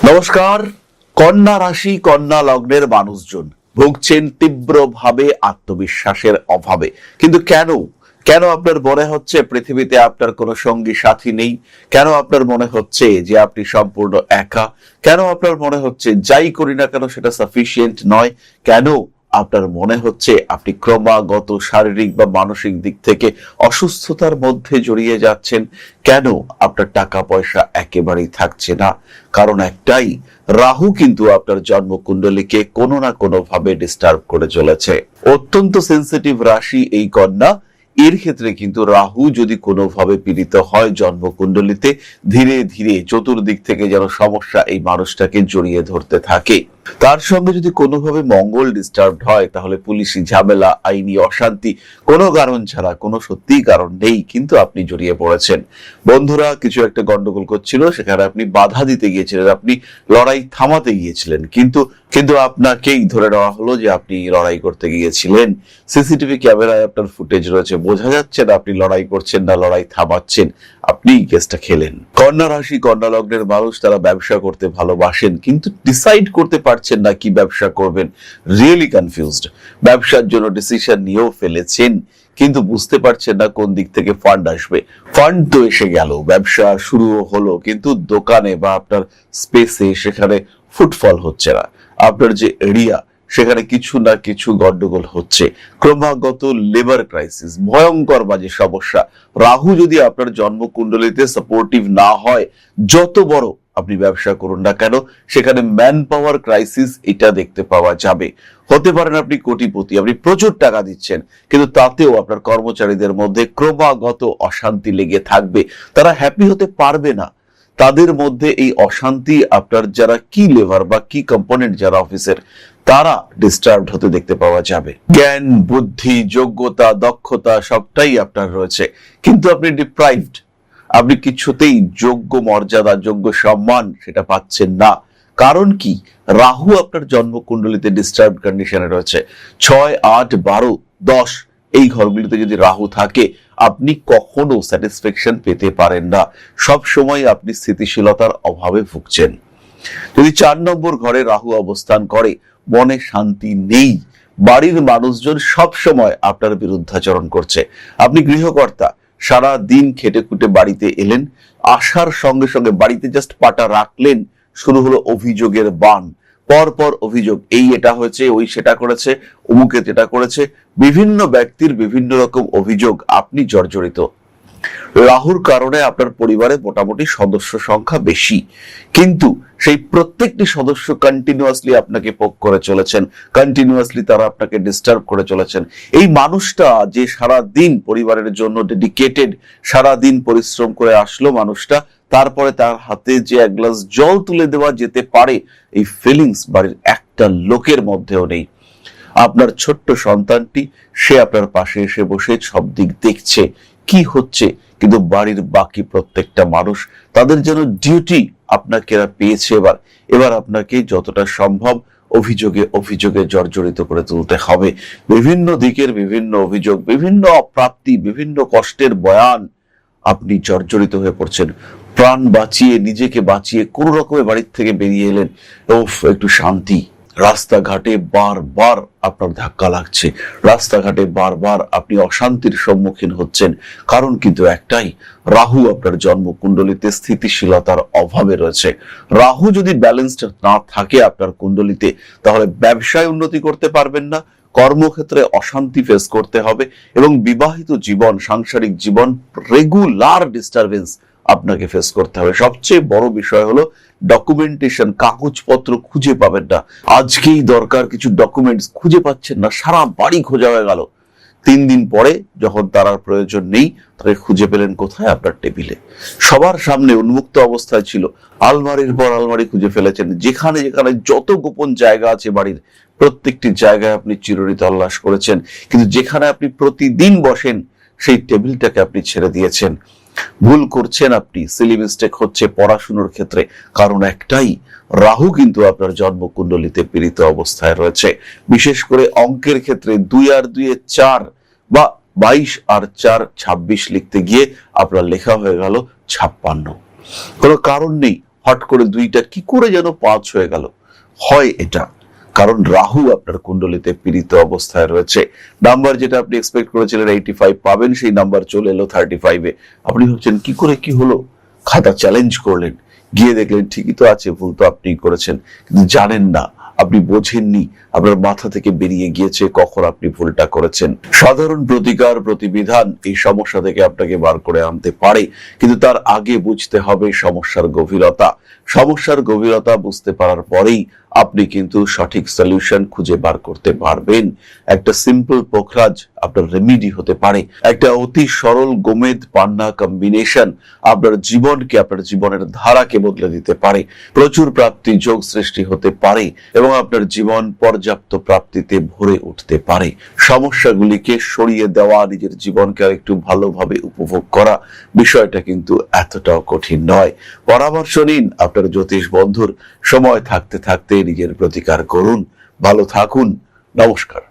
নমস্কার। কন্যা রাশি কন্যা লগ্নের মানুষজন ভুগছেন তীব্রভাবে আত্মবিশ্বাসের অভাবে। কিন্তু কেন কেন আপনার মনে হচ্ছে পৃথিবীতে আপনার কোনো সঙ্গী সাথী নেই? কেন আপনার মনে হচ্ছে যে আপনি সম্পূর্ণ একা? কেন আপনার মনে হচ্ছে যাই করি না কেন সেটা সাফিসিয়েন্ট নয়? কেন আপনার মনে হচ্ছে আপনি ক্রমাগত শারীরিক বা মানসিক দিক থেকে অসুস্থতার মধ্যে জড়িয়ে যাচ্ছেন? কেন আপনার টাকা পয়সা একেবারেই থাকছে না? কারণ একটাই, রাহু কিন্তু আপনার জন্মকুণ্ডলীকে কোনো না কোনো ভাবে ডিস্টার্ব করে চলেছে। অত্যন্ত সেন্সিটিভ রাশি এই কন্যা। এর ক্ষেত্রে কিন্তু রাহু যদি কোনোভাবে পীড়িত হয় জন্মকুণ্ডলীতে, ধীরে ধীরে চতুর্দিক থেকে যেন সমস্যা এই মানুষটাকে জড়িয়ে ধরতে থাকে। তার সঙ্গে যদি কোনোভাবে মঙ্গল ডিস্টার্বড হয় তাহলে পুলিশি ঝামেলা, আইনি অশান্তি, কোনো কারণ ছাড়া, কোনো সত্যিই কারণ নেই, কিন্তু আপনি জড়িয়ে পড়েছেন। বন্ধুরা কিছু একটা গন্ডগোল করছিল, সেখানে আপনি বাধা দিতে গিয়েছিলেন, আপনি লড়াই থামাতে গিয়েছিলেন, কিন্তু আপনাকেই ধরে নেওয়া হলো যে আপনি লড়াই করতে গিয়েছিলেন। সিসিটিভি ক্যামেরায় আপনার ফুটেজ রয়েছে, বোঝা যাচ্ছে না আপনি লড়াই করছেন না লড়াই থামাচ্ছেন, আপনি কেসটা খেলেন। কন্যা রাশি কন্যা লগ্নের মানুষ, তারা ব্যবসা করতে ভালোবাসেন কিন্তু ডিসাইড করতে পারছেন না কি ব্যবসা করবেন। Really confused. ব্যবসার জন্য ডিসিশন নিয়েও ফেলেছেন কিন্তু বুঝতে পারছেন না কোন দিক থেকে ফান্ড আসবে। ফান্ড তো এসে গেল, ব্যবসা শুরু হলো, কিন্তু দোকানে বা আপনার স্পেসে সেখানে ফুটফল হচ্ছে না। আপনার যে এরিয়া সেখানে কিছু না কিছু গন্ডগোল হচ্ছে। ক্রমাগত লেবার ক্রাইসিস, ভয়ঙ্কর বাজে সমস্যা। রাহু যদি আপনার জন্মকুণ্ডলীতে সাপোর্টিভ না হয়, যত বড় আপনি ব্যবসা করুন না কেন সেখানে ম্যান পাওয়ার ক্রাইসিস এটা দেখতে পাওয়া যাবে। হতে পারেন আপনি কোটিপতি, আপনি প্রচুর টাকা দিচ্ছেন, কিন্তু তাতেও আপনার কর্মচারীদের মধ্যে ক্রমাগত অশান্তি লেগে থাকবে, তারা হ্যাপি হতে পারবে না। তাদের মধ্যে এই অশান্তি আপনার যারা কি লেভার বা কি কম্পোনেন্ট যারা অফিসের, তারা ডিস্টার্বড হতে দেখতে পাওয়া যাবে। জ্ঞান, বুদ্ধি, যোগ্যতা, দক্ষতা সবটাই আপনার রয়েছে, কিন্তু আপনি ডিপ্রাইভড। আপনি কিছুতেই যোগ্য মর্যাদা, যোগ্য সম্মান সেটা পাচ্ছেন না। কারণ কি? রাহু আপনার জন্মকুণ্ডলীতে ডিস্টার্ব কন্ডিশনে রয়েছে। 6, 8, 12, 10 এই ঘরগুলিতে যদি রাহু থাকে, আপনি কখনো স্যাটিসফ্যাকশন পেতে পারেন না। সব সময় আপনি স্থিতিশীলতার অভাবে ভুগছেন। যদি 4 নম্বর ঘরে রাহু অবস্থান করে, মনে শান্তি নেই। বাড়ির মানুষজন সব সময় আপনার বিরুদ্ধাচরণ করছে। আপনি গৃহকর্তা, সারা দিন খেটে খুটে বাড়িতে এলেন, আসার সঙ্গে সঙ্গে বাড়িতে জাস্ট পাটা রাখলেন, শুরু হলো অভিযোগের বান। পর পর অভিযোগ, এই এটা হয়েছে, ওই সেটা করেছে, অমুকে যেটা করেছে, বিভিন্ন ব্যক্তির বিভিন্ন রকম অভিযোগ, আপনি জর্জরিত। রাহুর কারণে আপনার পরিবারে মোটামুটি সদস্য সংখ্যা বেশি, কিন্তু সেই প্রত্যেকটি সদস্য কন্টিনিউয়াসলি আপনাকে পোক করে চলেছেন, কন্টিনিউয়াসলি তারা আপনাকে ডিস্টার্ব করে চলেছেন। এই মানুষটা যে সারা দিন পরিবারের জন্য ডেডিকেটেড, সারা দিন পরিশ্রম করে আসলো মানুষটা, তারপরে তার হাতে যে এক গ্লাস জল তুলে দেওয়া যেতে পারে, এই ফিলিংস বাড়ির একটা লোকের মধ্যেও নেই। আপনার ছোট্ট সন্তানটি, সে আপনার পাশে এসে বসে সব দিক দেখছে কি হচ্ছে, কিন্তু বাড়ির বাকি প্রত্যেকটা মানুষ, তাদের যেন ডিউটি আপনাকে পেয়েছে। এবার আপনাকে যতটা সম্ভব অভিযোগে অভিযোগে জর্জরিত করে তুলতে হবে। বিভিন্ন দিকের বিভিন্ন অভিযোগ, বিভিন্ন অপ্রাপ্তি, বিভিন্ন কষ্টের বয়ান, আপনি জর্জরিত হয়ে পড়ছেন। প্রাণ বাঁচিয়ে, নিজেকে বাঁচিয়ে কোন রকমে বাড়ির থেকে বেরিয়ে এলেন, ওফ একটু শান্তি। রাস্তাঘাটে বারবার আপনার ধাক্কা লাগছে, রাস্তাঘাটে বারবার আপনি অশান্তির সম্মুখীন হচ্ছেন। কারণ কিন্তু একটাই, রাহু আপনার জন্মকুণ্ডলীতে স্থিতিশীলতার অভাবে রয়েছে। রাহু যদি ব্যালেন্সড না থাকে আপনার কুণ্ডলীতে, তাহলে ব্যবসায় উন্নতি করতে পারবেন না, কর্মক্ষেত্রে অশান্তি ফেস করতে হবে, এবং বিবাহিত জীবন, সাংসারিক জীবন রেগুলার ডিস্টারবেন্স আপনাকে ফেস করতে হবে। সবচেয়ে বড় বিষয় হলো ডকুমেন্টেশন, কাগজপত্র খুঁজে পাবেন না। আজকেই দরকার কিছু ডকুমেন্টস, খুঁজে পাচ্ছেন না, সারা বাড়ি খোঁজা হয়ে গেল। 3 দিন পরে যখন তার আর প্রয়োজন নেই, তাকে খুঁজে পেলেন কোথায়? আপনার টেবিলে, সবার সামনে উন্মুক্ত অবস্থায় ছিল। আলমারির পর আলমারি খুঁজে ফেলেছেন, যেখানে যেখানে যত গোপন জায়গা আছে বাড়ির, প্রত্যেকটি জায়গায় আপনি চিরুনি তল্লাশ করেছেন, কিন্তু যেখানে আপনি প্রতিদিন বসেন সেই টেবিলটাকে আপনি ছেড়ে দিয়েছেন। ভুল করছেন আপনি, সিলি মিস্টেক হচ্ছে পড়াশোনার ক্ষেত্রে, কারণ একটাই, রাহু কিন্তু আপনার জন্মকুণ্ডলীতে পীড়িত অবস্থায় রয়েছে। বিশেষ করে অঙ্কের ক্ষেত্রে 2 আর 2 4 বা 22 আর 4 26 লিখতে গিয়ে আপনার লেখা হয়ে গেল 56। কোনো কারণ নেই, হট করে 2টা কি করে যেন 5 হয়ে গেল। হয় এটা কারণ রাহু আপনার কুণ্ডলিতে পীড়িত অবস্থায় রয়েছে। নাম্বার যেটা আপনি এক্সপেক্ট করেছিলেন 85 পাবেন, সেই নাম্বার চলে এলো 35-এ। আপনি ভাবছেন কি করে কি হলো, খাতা চ্যালেঞ্জ করলেন, গিয়ে দেখলেন ঠিকই তো আছে, ভুল তো আপনিই করেছেন, কিন্তু জানেন না, আপনি বোঝেননি, আপনার মাথা থেকে বেরিয়ে গিয়েছে কখন আপনি ভুলটা করেছেন। সাধারণ প্রতিকার প্রতিবিধান এই সমস্যা থেকে আপনাকে বার করে আনতে পারে, কিন্তু তার আগে বুঝতে হবে সমস্যার গভীরতা। সমস্যার গভীরতা বুঝতে পারার পরেই আপনি কিন্তু সঠিক সলিউশন খুঁজে বার করতে পারবেন। একটা সিম্পল পোখরাজ আপনার রেমিডি হতে পারে, একটা অতি সরল গোমেদ পান্না কম্বিনেশন আপনার জীবনকে, আপনার জীবনের ধারাকে বদলে দিতে পারে। প্রচুর প্রাপ্তি যোগ সৃষ্টি হতে পারে এবং আপনার জীবন পর্যাপ্ত প্রাপ্তিতে ভরে উঠতে পারে। সমস্যাগুলিকে সরিয়ে দেওয়া, নিজের জীবনকে আর একটু ভালোভাবে উপভোগ করা, বিষয়টা কিন্তু এতটাও কঠিন নয়। পরামর্শ নিন আপনার জ্যোতিষ বন্ধুর। সময় থাকতে থাকতে নিজের প্রতিকার করুন। ভালো থাকুন। নমস্কার।